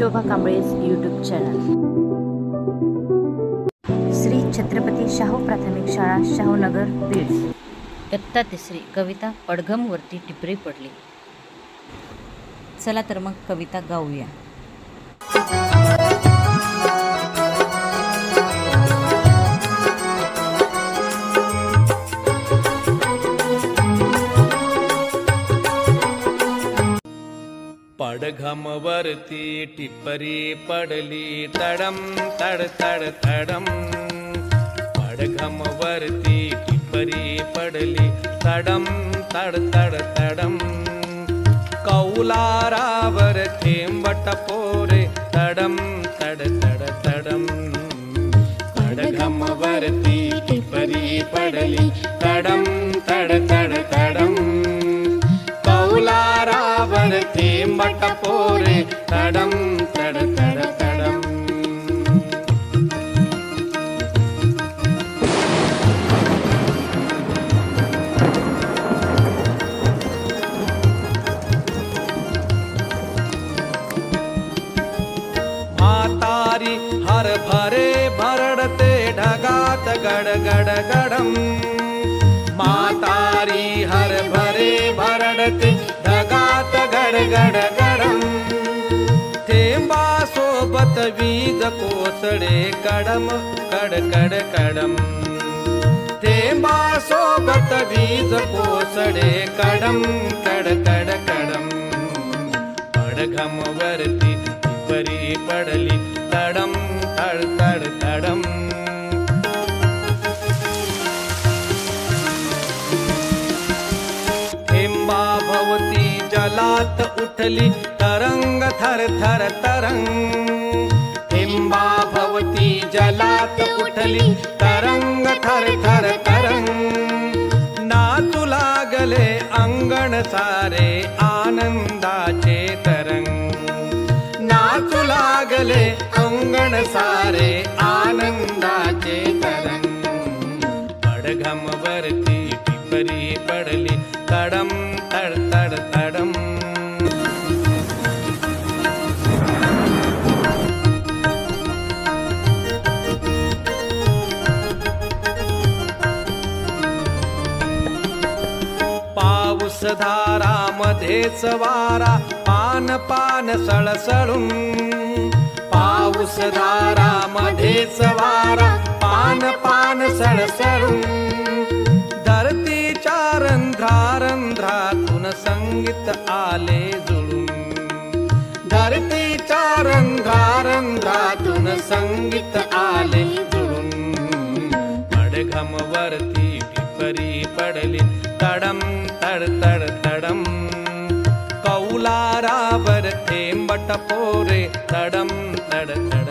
शोभा कांबळे's YouTube channel. Shri Chhatrapati Shahu प्राथमिक शाळा शाहूनगर बीड। इयत्ता तिसरी कविता पडघम वरती टिपरी पडली। चला तर मग कविता गाऊया। पडघम वरती टिपरी पडली तडम तड तड तडम। पडघम वरती टिपरी पडली तडम तड तड तडम। कौलारावर थेंबट पोरे तडम तड तड तडम। पडघम वरती टिपरी पडली तडम तड तड तडम। कौलारावर थेंबट पोरे तडम तड तड तडम। म्हातारी हरभरे भरडते ढगात गडगड गडम। म्हातारी हरभरे भरडते ढगात गडगड गडम। थेंबा सोबत वीज कोसळे कडम कडकड कडम। थेंबा सोबत वीज कोसळे कडम कडकड कडम। पडघम वरती टिपरी पडली तडम तड तड तडम। थेंबा भवती जलात उठली तरंग थर थर तरंग। थेंबा भवती जलात उठली तरंग थर थर तरंग। नाचू लागले अंगण सारे आनंदाचे तरंग। नाचू लागले अंगण सारे आनंदाचे तरंग। पडघम वरती टिपरी पडली तडम तड तड तडम। पाऊस धारा मध्येच वारा पान पान सळसळून। पाऊस धारा मध्येच वारा पान पान सळसळून। धरतीच्या रंध्रारंध्रातून संगीत आले जुळून। धरतीच्या रंध्रारंध्रातून संगीत आले जुळून। पडघम वरती टिपरी पडली तडम तड तड तडम। कौलारावर थेंबट पोरे तडम तड तड